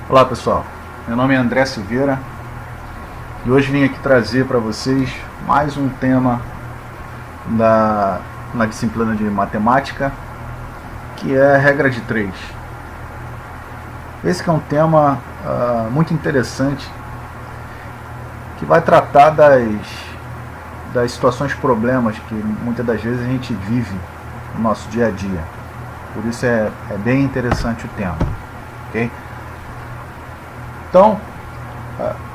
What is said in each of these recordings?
Olá pessoal, meu nome é André Silveira e hoje vim aqui trazer para vocês mais um tema na disciplina de matemática, que é a regra de 3. Esse que é um tema muito interessante, que vai tratar das situações, problemas que muitas das vezes a gente vive no nosso dia a dia. Por isso é bem interessante o tema, ok? Então,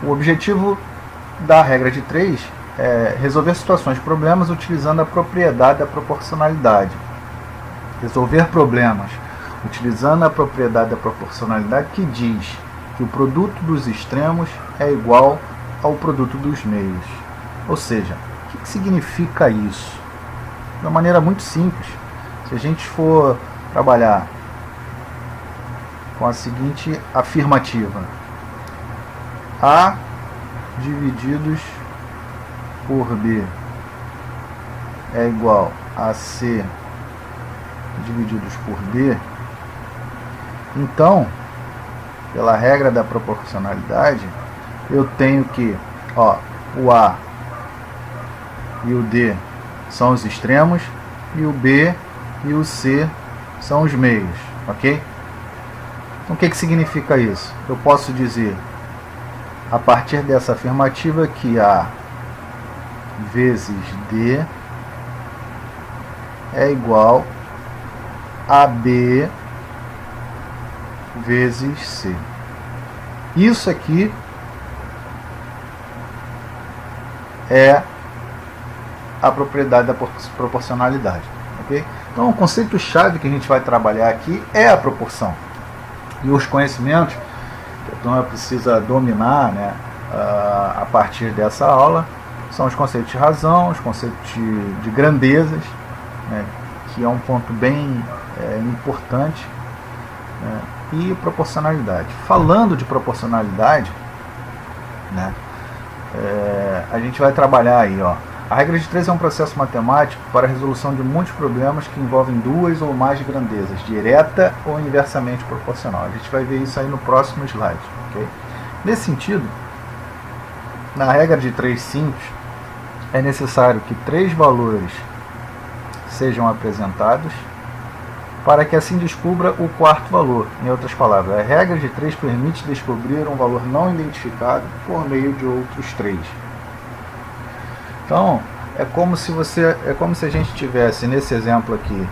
o objetivo da regra de 3 é resolver situações, problemas utilizando a propriedade da proporcionalidade. Resolver problemas utilizando a propriedade da proporcionalidade, que diz que o produto dos extremos é igual ao produto dos meios. Ou seja, o que significa isso? De uma maneira muito simples, se a gente for trabalhar com a seguinte afirmativa: A divididos por B é igual a C divididos por D. Então, pela regra da proporcionalidade, eu tenho que o A e o D são os extremos e o B e o C são os meios, ok? Então, o que significa isso? Eu posso dizer, a partir dessa afirmativa, que A vezes D é igual a B vezes C. Isso aqui é a propriedade da proporcionalidade, ok? Então, o conceito-chave que a gente vai trabalhar aqui é a proporção. E os conhecimentos que a turma precisa dominar, né, a partir dessa aula, são os conceitos de razão, os conceitos de grandezas, né, que é um ponto bem importante, né, e proporcionalidade. Falando de proporcionalidade, né, a gente vai trabalhar aí, a regra de 3 é um processo matemático para a resolução de muitos problemas que envolvem duas ou mais grandezas, direta ou inversamente proporcional. A gente vai ver isso aí no próximo slide, ok? Nesse sentido, na regra de 3 simples, é necessário que 3 valores sejam apresentados para que assim descubra o quarto valor. Em outras palavras, a regra de 3 permite descobrir um valor não identificado por meio de outros 3. Então, é como se a gente tivesse, nesse exemplo aqui,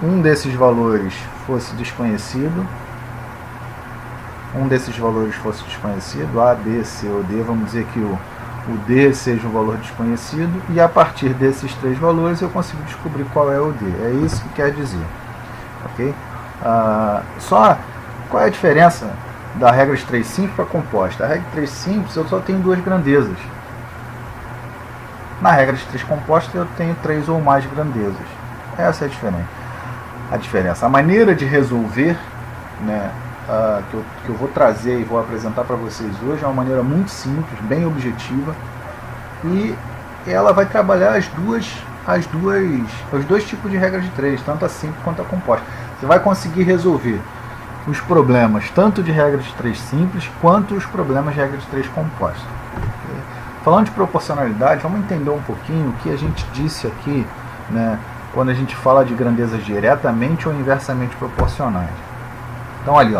um desses valores fosse desconhecido, A, B, C ou D. Vamos dizer que o D seja um valor desconhecido, e a partir desses 3 valores eu consigo descobrir qual é o D. É isso que quer dizer, ok? Qual é a diferença da regra de 3 simples para composta? A regra de 3 simples eu só tenho 2 grandezas. Na regra de 3 composta eu tenho 3 ou mais grandezas. Essa é a diferença. A maneira de resolver, né, que eu vou trazer e vou apresentar para vocês hoje é uma maneira muito simples, bem objetiva, e ela vai trabalhar os dois tipos de regra de 3, tanto a simples quanto a composta. Você vai conseguir resolver os problemas tanto de regra de 3 simples quanto os problemas de regra de 3 composta. Falando de proporcionalidade, vamos entender um pouquinho o que a gente disse aqui, né, quando a gente fala de grandezas diretamente ou inversamente proporcionais. Então, ali,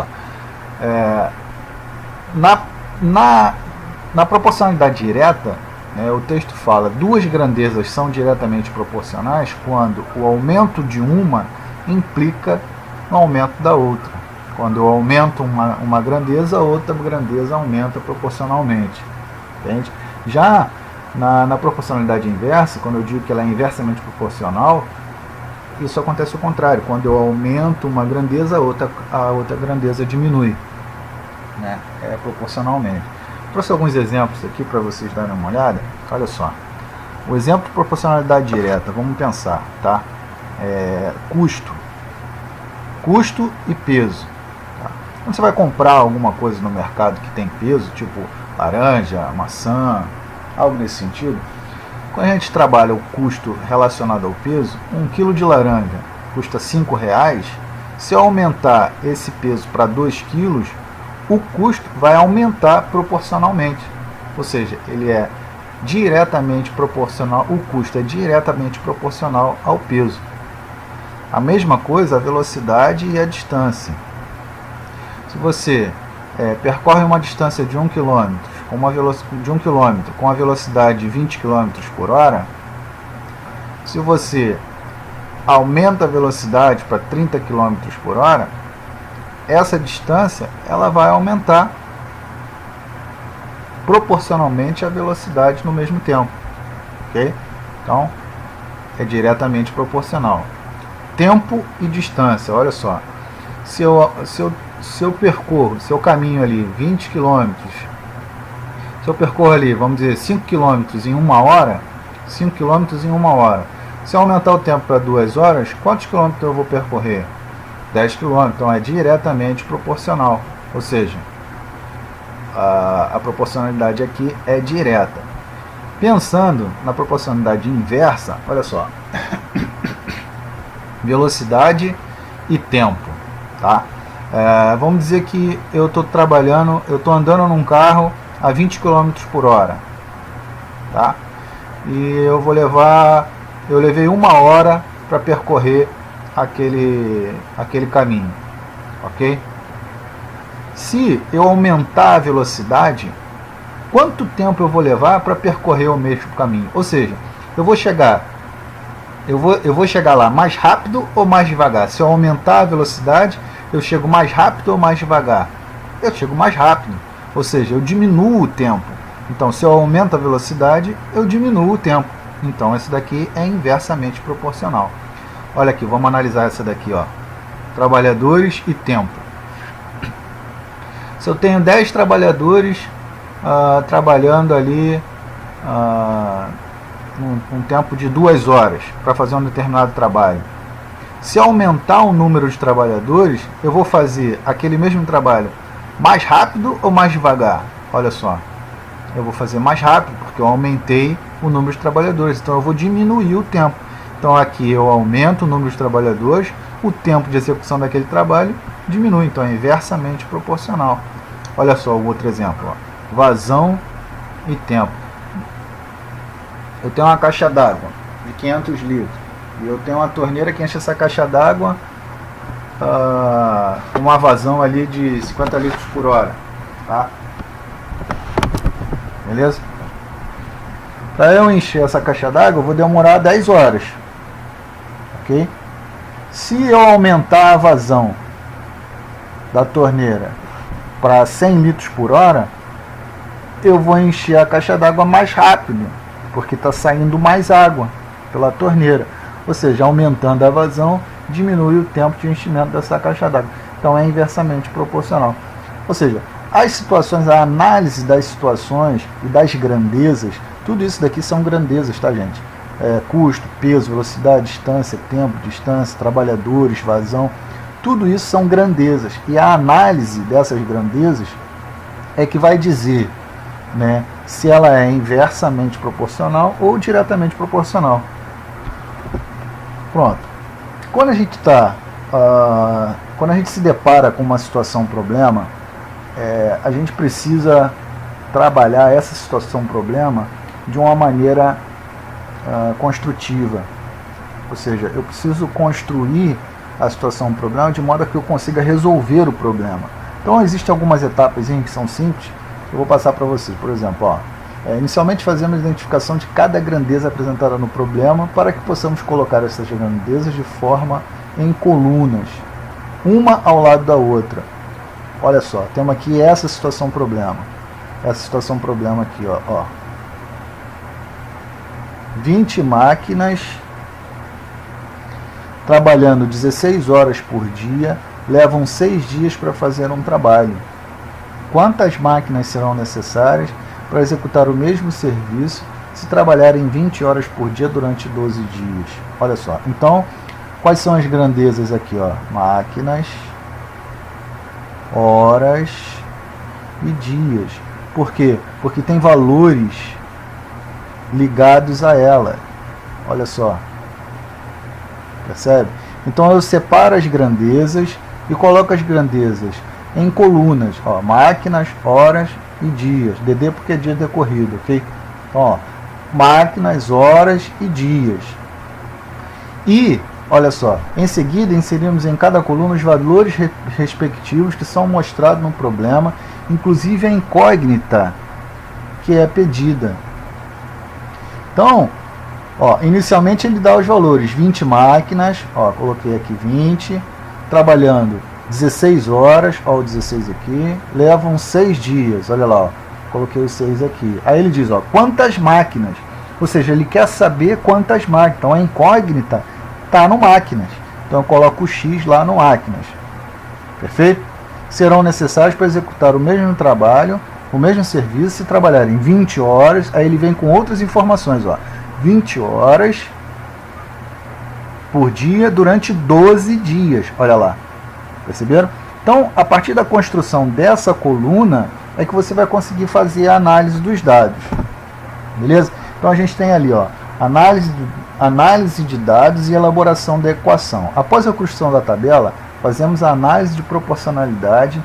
na proporcionalidade direta, né, o texto fala: duas grandezas são diretamente proporcionais quando o aumento de uma implica no aumento da outra. Quando eu aumento uma grandeza, a outra grandeza aumenta proporcionalmente. Entende? Já na proporcionalidade inversa, quando eu digo que ela é inversamente proporcional, isso acontece ao contrário. Quando eu aumento uma grandeza, a outra grandeza diminui, né? Proporcionalmente. Trouxe alguns exemplos aqui para vocês darem uma olhada. Olha só. O exemplo de proporcionalidade direta, vamos pensar, tá? Custo e peso. Tá? Quando você vai comprar alguma coisa no mercado que tem peso, tipo laranja, maçã, algo nesse sentido, quando a gente trabalha o custo relacionado ao peso, 1 kg de laranja custa R$5, Se eu aumentar esse peso para 2 kg, o custo vai aumentar proporcionalmente. Ou seja, ele é diretamente proporcional, o custo é diretamente proporcional ao peso. A mesma coisa a velocidade e a distância. Se você percorre uma distância de 1 km com a velocidade de 20 km por hora, se você aumenta a velocidade para 30 km por hora, essa distância ela vai aumentar proporcionalmente à velocidade no mesmo tempo, ok? Então é diretamente proporcional. Tempo e distância, olha só, se eu percorro, se eu caminho ali 20 km, se eu percorro ali, vamos dizer, 5 km em 1 hora, 5 km em 1 hora, se eu aumentar o tempo para 2 horas, quantos quilômetros eu vou percorrer? 10 km, então é diretamente proporcional, ou seja, a proporcionalidade aqui é direta. Pensando na proporcionalidade inversa, olha só, velocidade e tempo, tá? Vamos dizer que eu estou andando num carro a 20 km por hora, tá? E eu levei 1 hora para percorrer aquele caminho, ok? Se eu aumentar a velocidade, quanto tempo eu vou levar para percorrer o mesmo caminho? Ou seja, eu vou chegar lá mais rápido ou mais devagar? Se eu aumentar a velocidade, eu chego mais rápido ou mais devagar? Eu chego mais rápido, ou seja, eu diminuo o tempo. Então, se eu aumento a velocidade, eu diminuo o tempo. Então, esse daqui é inversamente proporcional. Olha aqui, vamos analisar essa daqui, ó. Trabalhadores e tempo. Se eu tenho 10 trabalhadores trabalhando ali um tempo de 2 horas para fazer um determinado trabalho. Se aumentar o número de trabalhadores, eu vou fazer aquele mesmo trabalho mais rápido ou mais devagar? Olha só, eu vou fazer mais rápido porque eu aumentei o número de trabalhadores, então eu vou diminuir o tempo. Então aqui eu aumento o número de trabalhadores, o tempo de execução daquele trabalho diminui, então é inversamente proporcional. Olha só o outro exemplo, ó. Vazão e tempo. Eu tenho uma caixa d'água de 500 litros e eu tenho uma torneira que enche essa caixa d'água com uma vazão ali de 50 litros por hora, tá? Beleza? Para eu encher essa caixa d'água, eu vou demorar 10 horas, ok? Se eu aumentar a vazão da torneira para 100 litros por hora, eu vou encher a caixa d'água mais rápido, porque está saindo mais água pela torneira. Ou seja, aumentando a vazão, diminui o tempo de enchimento dessa caixa d'água. Então é inversamente proporcional. Ou seja, as situações, a análise das situações e das grandezas, tudo isso daqui são grandezas, tá, gente? Custo, peso, velocidade, distância, tempo, distância, trabalhadores, vazão, tudo isso são grandezas. E a análise dessas grandezas é que vai dizer, né, se ela é inversamente proporcional ou diretamente proporcional. Pronto. Quando a gente se depara com uma situação problema, a gente precisa trabalhar essa situação problema de uma maneira construtiva. Ou seja, eu preciso construir a situação problema de modo que eu consiga resolver o problema. Então existem algumas etapas que são simples. Eu vou passar para vocês. Por exemplo, ó, inicialmente fazemos a identificação de cada grandeza apresentada no problema para que possamos colocar essas grandezas de forma em colunas, uma ao lado da outra. Olha só, temos aqui essa situação problema. Essa situação problema aqui, ó. 20 máquinas trabalhando 16 horas por dia, levam 6 dias para fazer um trabalho. Quantas máquinas serão necessárias para executar o mesmo serviço se trabalharem 20 horas por dia durante 12 dias? Olha só. Então, quais são as grandezas aqui, ó? Máquinas, horas e dias. Por quê? Porque tem valores ligados a ela. Olha só. Percebe? Então eu separo as grandezas e coloco as grandezas em colunas, ó, máquinas, horas e dias. DD porque é dia decorrido, ok? Então, ó, máquinas, horas e dias. E, olha só, em seguida inserimos em cada coluna os valores respectivos que são mostrados no problema, inclusive a incógnita que é pedida. Então, ó, inicialmente ele dá os valores, 20 máquinas, ó, coloquei aqui 20, trabalhando 16 horas, ó, o 16 aqui, levam 6 dias, olha lá, ó, coloquei os 6 aqui. Aí ele diz, ó, quantas máquinas, ou seja, ele quer saber quantas máquinas, então a incógnita está no máquinas, então eu coloco o X lá no máquinas, perfeito? Serão necessários para executar o mesmo trabalho, o mesmo serviço, se trabalharem 20 horas, aí ele vem com outras informações, ó, 20 horas por dia durante 12 dias, olha lá, perceberam? Então, a partir da construção dessa coluna, é que você vai conseguir fazer a análise dos dados, beleza? Então a gente tem ali, ó, análise de dados e elaboração da equação. Após a construção da tabela, fazemos a análise de proporcionalidade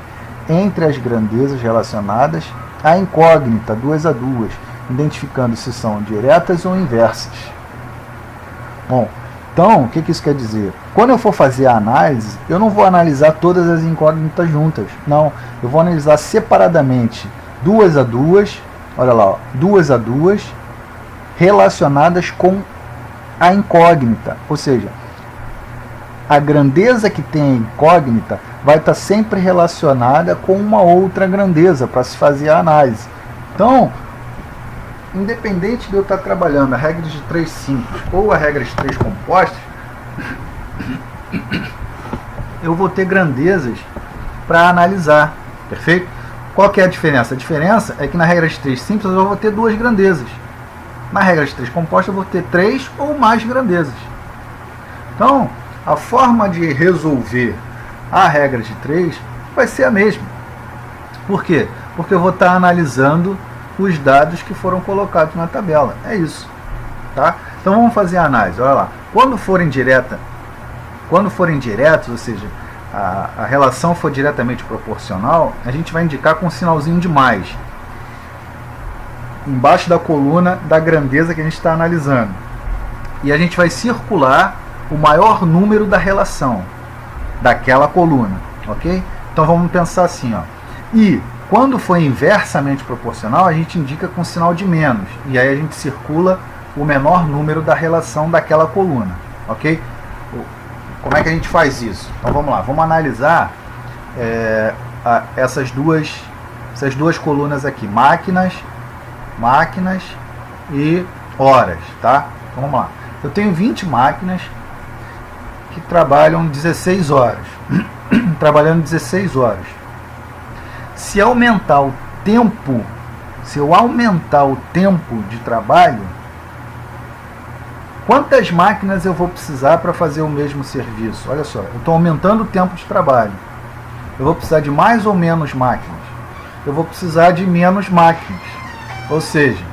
entre as grandezas relacionadas à incógnita, 2 a 2, identificando se são diretas ou inversas. Bom, então, o que isso quer dizer? Quando eu for fazer a análise, eu não vou analisar todas as incógnitas juntas. Não, eu vou analisar separadamente 2 a 2, olha lá, ó, 2 a 2, relacionadas com a incógnita. Ou seja, a grandeza que tem a incógnita vai estar sempre relacionada com uma outra grandeza para se fazer a análise. Então, independente de eu estar trabalhando a regra de 3 simples ou a regra de 3 compostas, eu vou ter grandezas para analisar, perfeito? Qual que é a diferença? A diferença é que na regra de 3 simples eu vou ter 2 grandezas. Na regra de 3 compostas eu vou ter 3 ou mais grandezas. Então, a forma de resolver a regra de 3 vai ser a mesma. Por quê? Porque eu vou estar analisando os dados que foram colocados na tabela. É isso. Tá? Então vamos fazer a análise. Olha lá. Quando forem diretos, ou seja, a relação for diretamente proporcional, a gente vai indicar com um sinalzinho de mais embaixo da coluna da grandeza que a gente está analisando. E a gente vai circular o maior número da relação daquela coluna, ok? Então vamos pensar assim, ó. E quando for inversamente proporcional, a gente indica com sinal de menos. E aí a gente circula o menor número da relação daquela coluna, ok? Como é que a gente faz isso? Então vamos lá, vamos analisar essas duas colunas aqui, máquinas e horas, tá? Então vamos lá. Eu tenho 20 máquinas que trabalham 16 horas. Trabalhando 16 horas. Se eu aumentar o tempo de trabalho, quantas máquinas eu vou precisar para fazer o mesmo serviço? Olha só, eu estou aumentando o tempo de trabalho. Eu vou precisar de mais ou menos máquinas? Eu vou precisar de menos máquinas. Ou seja,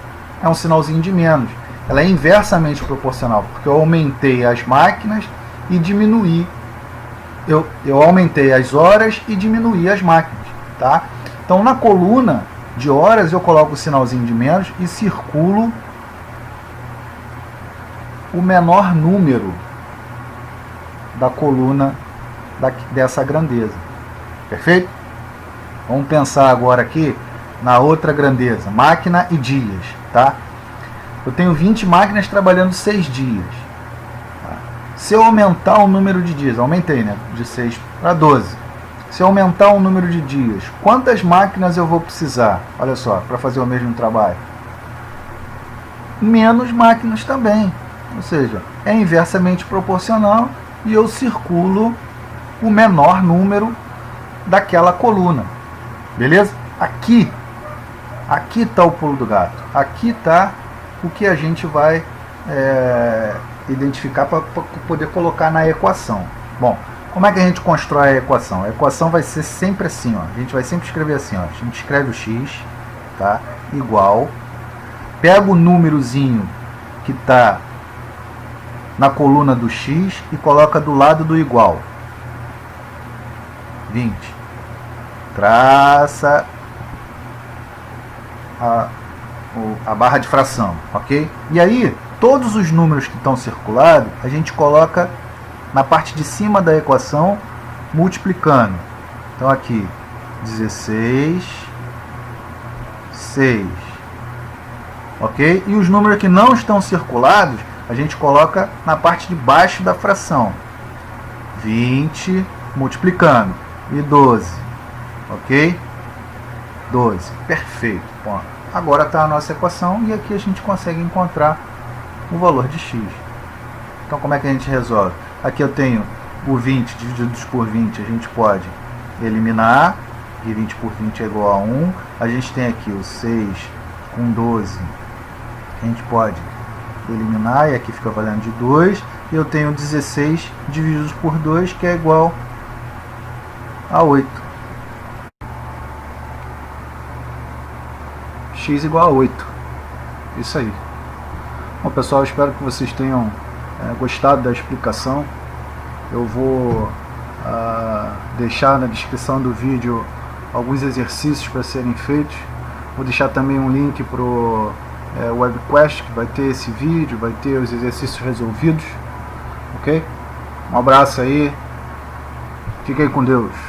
é um sinalzinho de menos. Ela é inversamente proporcional, porque eu aumentei as máquinas e diminuí. Eu aumentei as horas e diminuí as máquinas. Tá? Então, na coluna de horas, eu coloco o sinalzinho de menos e circulo o menor número da coluna dessa grandeza. Perfeito? Vamos pensar agora aqui na outra grandeza, máquina e dias. Tá? Eu tenho 20 máquinas trabalhando 6 dias. Tá? Se eu aumentar o número de dias, aumentei, né? De 6 para 12. Se eu aumentar o número de dias, quantas máquinas eu vou precisar? Olha só, para fazer o mesmo trabalho. Menos máquinas também. Ou seja, é inversamente proporcional e eu circulo o menor número daquela coluna. Beleza? Aqui está o pulo do gato. Aqui está o que a gente vai identificar para poder colocar na equação. Bom, como é que a gente constrói a equação? A equação vai ser sempre assim, ó. A gente vai sempre escrever assim, ó. A gente escreve o x, tá? Igual, pega o númerozinho que está na coluna do x e coloca do lado do igual. 20. Traça a barra de fração, ok? E aí, todos os números que estão circulados, a gente coloca na parte de cima da equação, multiplicando. Então aqui, 16, 6, ok? E os números que não estão circulados, a gente coloca na parte de baixo da fração. 20, multiplicando. E 12, ok? 12, perfeito. Bom, agora está a nossa equação e aqui a gente consegue encontrar o valor de x. Então como é que a gente resolve? Aqui eu tenho o 20 divididos por 20, a gente pode eliminar, e 20 por 20 é igual a 1. A gente tem aqui o 6 com 12, a gente pode eliminar, e aqui fica valendo de 2. E eu tenho 16 divididos por 2, que é igual a 8. X igual a 8. Isso aí. Bom, pessoal, espero que vocês tenham gostado da explicação. Eu vou deixar na descrição do vídeo alguns exercícios para serem feitos. Vou deixar também um link para o webquest, que vai ter esse vídeo, vai ter os exercícios resolvidos. Ok? Um abraço aí. Fiquem com Deus.